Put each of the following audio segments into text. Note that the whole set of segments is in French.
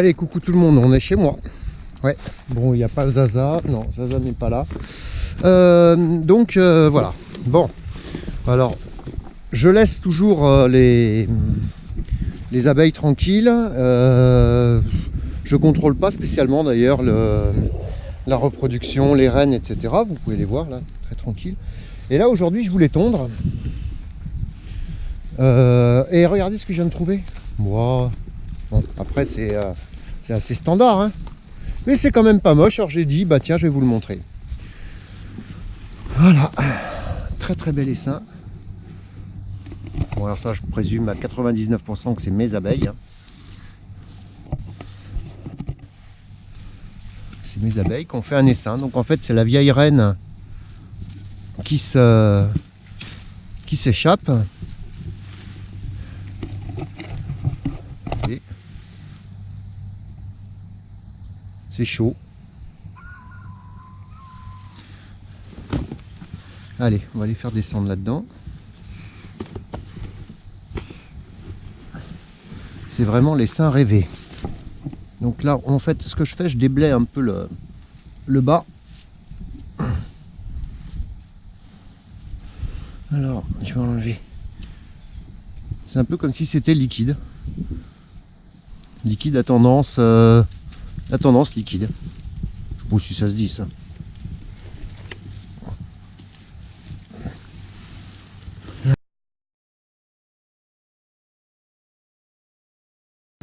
Allez, coucou tout le monde, on est chez moi. Ouais, bon, il n'y a pas Zaza, non, Zaza n'est pas là. Voilà. Bon, alors, je laisse toujours les abeilles tranquilles. Je contrôle pas spécialement d'ailleurs la reproduction, les reines, etc. Vous pouvez les voir là, très tranquille. Et là, aujourd'hui, je voulais tondre. Et regardez ce que je viens de trouver. Wow. Bon, après, c'est assez standard, hein. Mais c'est quand même pas moche. Alors j'ai dit, bah tiens, je vais vous le montrer. Voilà. Très très bel essaim. Bon, alors ça, je présume à 99% que c'est mes abeilles. Hein. C'est mes abeilles qui ont fait un essaim. Donc en fait, c'est la vieille reine qui s'échappe. C'est chaud. Allez, on va les faire descendre là-dedans. C'est vraiment l'essaim rêvé. Donc là, en fait, ce que je fais, je déblaye un peu le bas. Alors, je vais enlever. C'est un peu comme si c'était liquide. Liquide à tendance liquide. Je sais pas si ça se dit ça.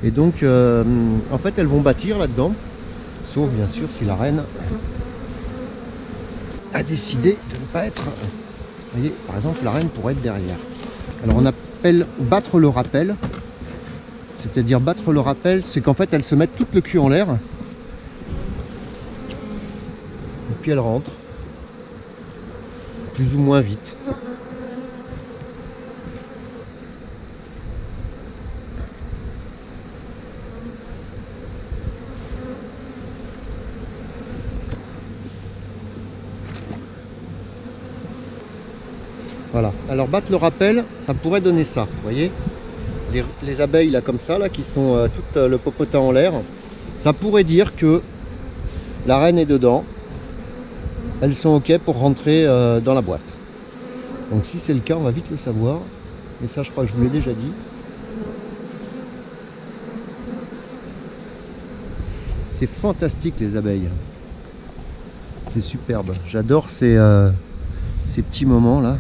Et donc, en fait, elles vont bâtir là-dedans, sauf bien sûr si la reine a décidé de ne pas être... Vous voyez, par exemple, la reine pourrait être derrière. Alors, on appelle battre le rappel. C'est-à-dire battre le rappel, c'est qu'en fait, elles se mettent tout le cul en l'air. Et puis elles rentrent. Plus ou moins vite. Voilà. Alors battre le rappel, ça pourrait donner ça, vous voyez. Les abeilles là comme ça, là, qui sont toutes le popotin en l'air, ça pourrait dire que la reine est dedans. Elles sont ok pour rentrer dans la boîte. Donc si c'est le cas, on va vite le savoir. Et ça, je crois que je vous l'ai déjà dit. C'est fantastique les abeilles. C'est superbe. J'adore ces petits moments là.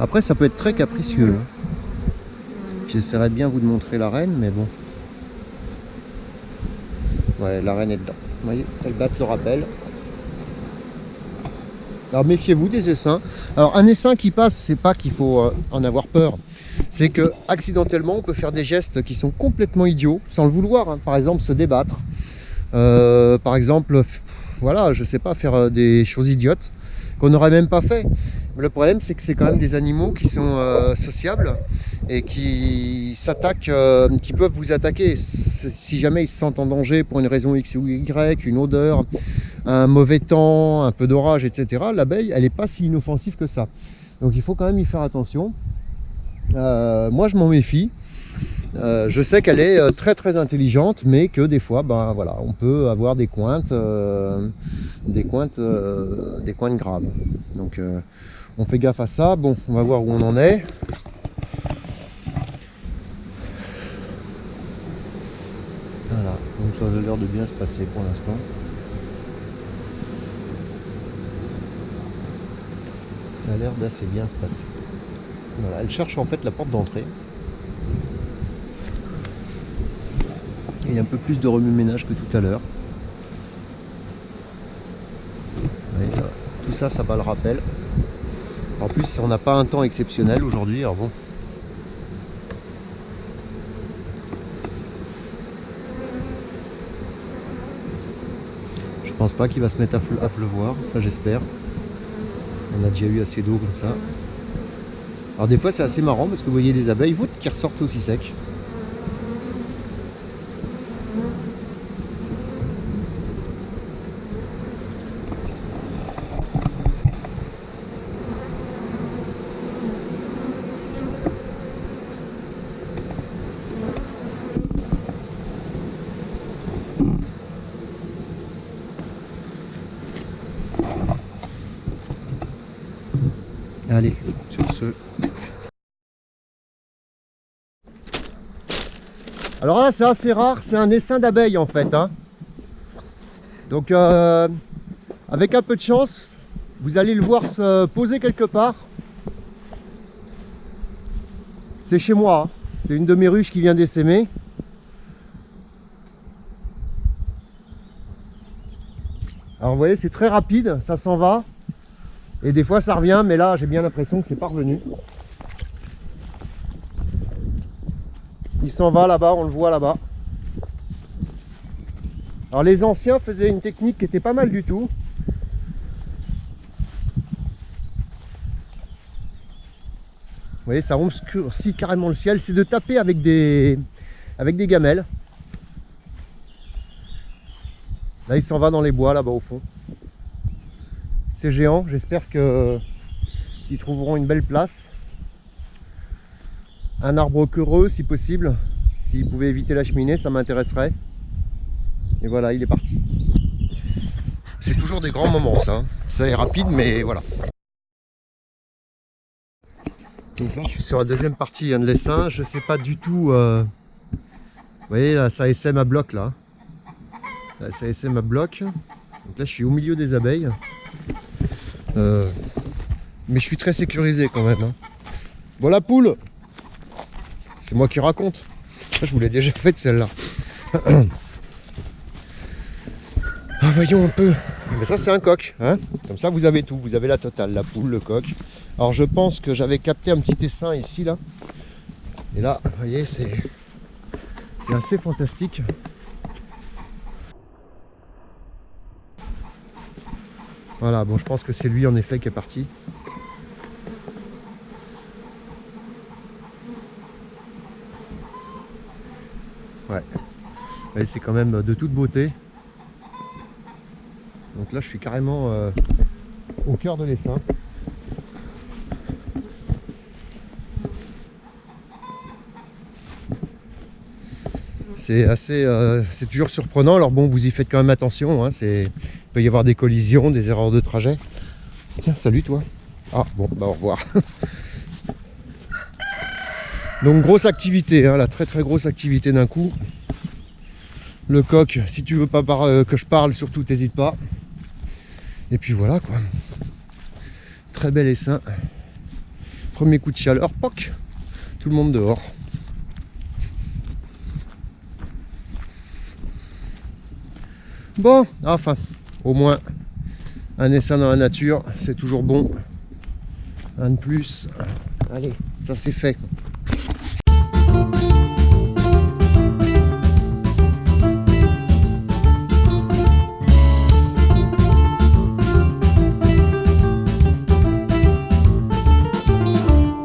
Après, ça peut être très capricieux. J'essaierai bien vous de montrer la reine, mais bon. Ouais, la reine est dedans. Vous voyez, elles battent le rappel. Alors méfiez-vous des essaims. Alors un essaim qui passe, c'est pas qu'il faut en avoir peur. C'est que accidentellement, on peut faire des gestes qui sont complètement idiots, sans le vouloir. Hein. Par exemple, se débattre. Par exemple, voilà, je sais pas, faire des choses idiotes qu'on n'aurait même pas fait. Le problème, c'est que c'est quand même des animaux qui sont sociables et qui s'attaquent, qui peuvent vous attaquer si jamais ils se sentent en danger pour une raison X ou Y, une odeur, un mauvais temps, un peu d'orage, etc. L'abeille, elle n'est pas si inoffensive que ça. Donc il faut quand même y faire attention. Moi, je m'en méfie. Je sais qu'elle est très très intelligente, mais que des fois, ben voilà, on peut avoir des cointes graves. Donc on fait gaffe à ça. Bon, on va voir où on en est. Voilà, donc ça a l'air de bien se passer pour l'instant. Ça a l'air d'assez bien se passer. Voilà, elle cherche en fait la porte d'entrée. Il y a un peu plus de remue-ménage que tout à l'heure. Tout ça, ça bat le rappel. En plus, on n'a pas un temps exceptionnel aujourd'hui, alors bon. Je pense pas qu'il va se mettre à pleuvoir, enfin j'espère. On a déjà eu assez d'eau comme ça. Alors des fois c'est assez marrant parce que vous voyez des abeilles qui ressortent aussi secs. Allez, sur ce. Alors là, c'est assez rare, c'est un essaim d'abeilles en fait, hein. Donc, avec un peu de chance, vous allez le voir se poser quelque part. C'est chez moi, hein. C'est une de mes ruches qui vient d'essaimer. Alors vous voyez, c'est très rapide, ça s'en va. Et des fois ça revient, mais là j'ai bien l'impression que c'est pas revenu. Il s'en va là-bas, on le voit là-bas. Alors les anciens faisaient une technique qui était pas mal du tout. Vous voyez, ça obscurcit carrément le ciel. C'est de taper avec des gamelles. Là, il s'en va dans les bois, là-bas au fond. C'est géant. J'espère qu'ils trouveront une belle place. Un arbre creux, si possible. S'ils pouvaient éviter la cheminée, ça m'intéresserait. Et voilà, il est parti. C'est toujours des grands moments, ça. Ça est rapide, mais voilà. Donc là, je suis sur la deuxième partie de l'essaim. Je ne sais pas du tout... Vous voyez, là, ça essaime à bloc, là. Là, ça essaime à bloc. Donc là, je suis au milieu des abeilles. Mais je suis très sécurisé quand même, hein. Bon, la poule, c'est moi qui raconte. Ça, je vous l'ai déjà faite, celle-là. Ah, voyons un peu. Mais ça, c'est un coq, hein. Comme ça, vous avez tout. Vous avez la totale, la poule, le coq. Alors, je pense que j'avais capté un petit essaim ici, là. Et là, vous voyez, c'est assez fantastique. Voilà, bon, je pense que c'est lui, en effet, qui est parti. Ouais. Et c'est quand même de toute beauté. Donc là, je suis carrément au cœur de l'essaim. C'est assez, c'est toujours surprenant. Alors bon, vous y faites quand même attention, hein. Il peut y avoir des collisions, des erreurs de trajet. Tiens, salut toi. Ah bon, bah au revoir. Donc grosse activité, hein, la très grosse activité d'un coup. Le coq, si tu veux pas que je parle, surtout t'hésites pas. Et puis voilà quoi. Très bel essaim. Premier coup de chaleur, poc, tout le monde dehors. Bon, enfin, au moins un essaim dans la nature, c'est toujours bon. Un de plus. Allez, ça c'est fait.